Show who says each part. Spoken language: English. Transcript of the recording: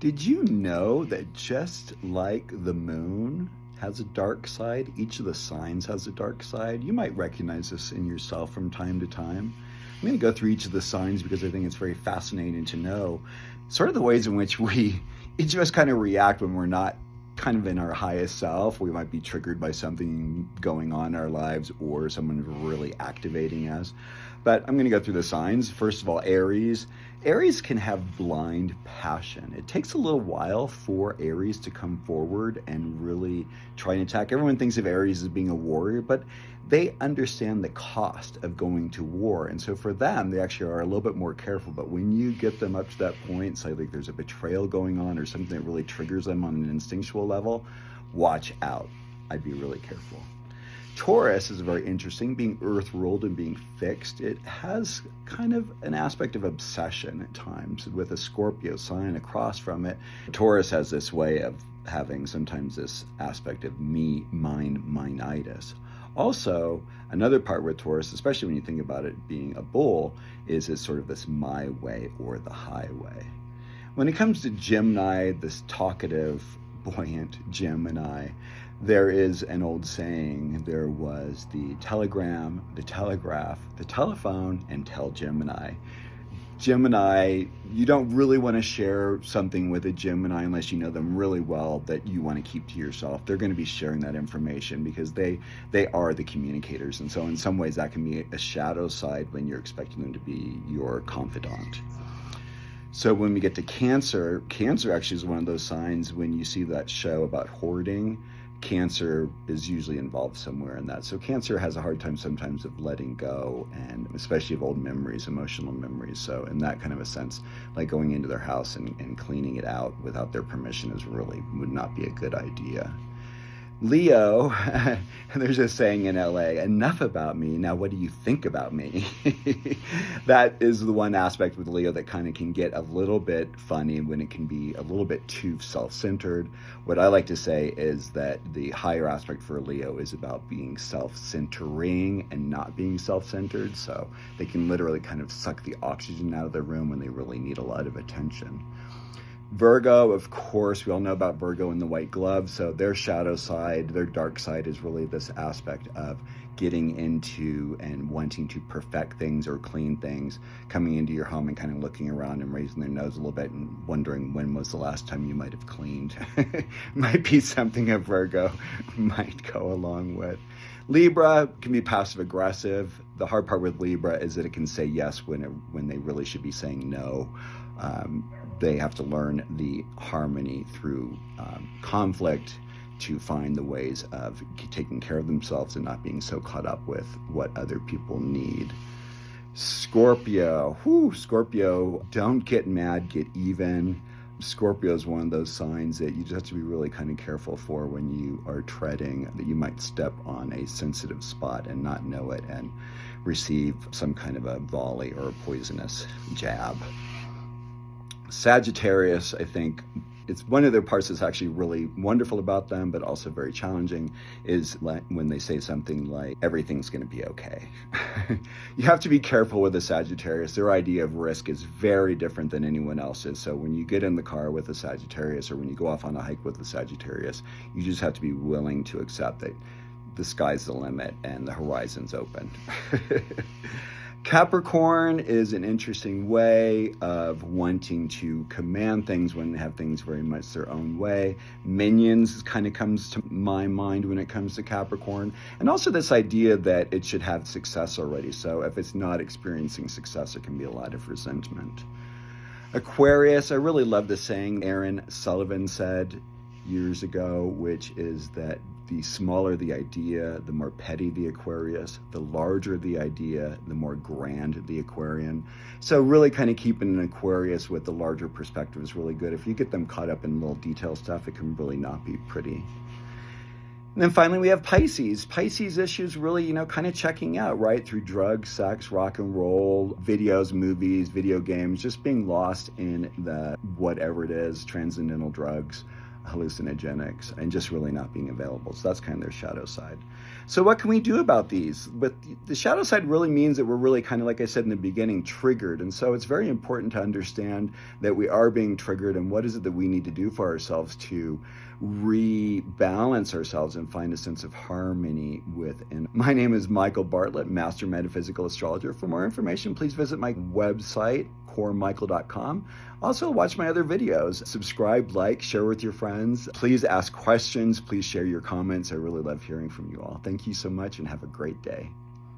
Speaker 1: Did you know that just like the moon has a dark side, each of the signs has a dark side? You might recognize this in yourself from time to time. I'm going to go through each of the signs because I think it's very fascinating to know sort of the ways in which each of us kind of react when we're not kind of in our highest self. We might be triggered by something going on in our lives or someone really activating us. But I'm going to go through the signs. First of all, Aries. Aries can have blind passion. It takes a little while for Aries to come forward and really try and attack. Everyone thinks of Aries as being a warrior, but they understand the cost of going to war. And so for them, they actually are a little bit more careful. But when you get them up to that point, say like there's a betrayal going on or something that really triggers them on an instinctual level, watch out. I'd be really careful. Taurus is very interesting, being earth ruled and being fixed. It has kind of an aspect of obsession at times with a Scorpio sign across from it. Taurus has this way of having sometimes this aspect of me, mine, mine-itis. Also, another part with Taurus, especially when you think about it being a bull, is it's sort of this my way or the highway. When it comes to Gemini, this talkative, buoyant Gemini, there is an old saying, there was the telegram, the telegraph, the telephone, and tell Gemini. Gemini, you don't really want to share something with a Gemini unless you know them really well that you want to keep to yourself. They're going to be sharing that information because they are the communicators. And so in some ways that can be a shadow side when you're expecting them to be your confidant. So when we get to Cancer, Cancer actually is one of those signs when you see that show about hoarding. Cancer is usually involved somewhere in that. So Cancer has a hard time sometimes of letting go, and especially of old memories, emotional memories. So in that kind of a sense, like going into their house and cleaning it out without their permission would not be a good idea. Leo, there's a saying in LA, enough about me, now what do you think about me? That is the one aspect with Leo that kind of can get a little bit funny when it can be a little bit too self-centered. What I like to say is that the higher aspect for Leo is about being self-centering and not being self-centered. So they can literally kind of suck the oxygen out of the room when they really need a lot of attention. Virgo, of course, we all know about Virgo and the white glove. So their shadow side, their dark side is really this aspect of getting into and wanting to perfect things or clean things, coming into your home and kind of looking around and raising their nose a little bit and wondering when was the last time you might have cleaned. Might be something a Virgo might go along with. Libra can be passive aggressive. The hard part with Libra is that it can say yes when they really should be saying no. They have to learn the harmony through conflict to find the ways of taking care of themselves and not being so caught up with what other people need. Scorpio, Scorpio, don't get mad, get even. Scorpio is one of those signs that you just have to be really kind of careful for when you are treading, that you might step on a sensitive spot and not know it and receive some kind of a volley or a poisonous jab. Sagittarius, I think it's one of the parts that's actually really wonderful about them, but also very challenging, is when they say something like, everything's going to be okay. You have to be careful with a Sagittarius. Their idea of risk is very different than anyone else's. So when you get in the car with a Sagittarius or when you go off on a hike with a Sagittarius, you just have to be willing to accept that the sky's the limit and the horizon's open. Capricorn is an interesting way of wanting to command things when they have things very much their own way. Minions kind of comes to my mind when it comes to Capricorn. And also this idea that it should have success already. So if it's not experiencing success, there can be a lot of resentment. Aquarius, I really love the saying Aaron Sullivan said years ago, which is that the smaller the idea, the more petty the Aquarius. The larger the idea, the more grand the Aquarian. So really kind of keeping an Aquarius with the larger perspective is really good. If you get them caught up in little detail stuff, it can really not be pretty. And then finally, we have Pisces. Pisces issues really, kind of checking out, right? Through drugs, sex, rock and roll, videos, movies, video games, just being lost in the whatever it is, transcendental drugs. hallucinogenics, and just really not being available. So that's kind of their shadow side. So what can we do about these? But the shadow side really means that we're really kind of, like I said in the beginning, triggered. And so it's very important to understand that we are being triggered, and what is it that we need to do for ourselves to rebalance ourselves and find a sense of harmony within. My name is Michael Bartlett, Master Metaphysical Astrologer. For more information, please visit my website, coremichael.com. Also, watch my other videos. Subscribe, like, share with your friends. Please ask questions. Please share your comments. I really love hearing from you all. Thank you so much and have a great day.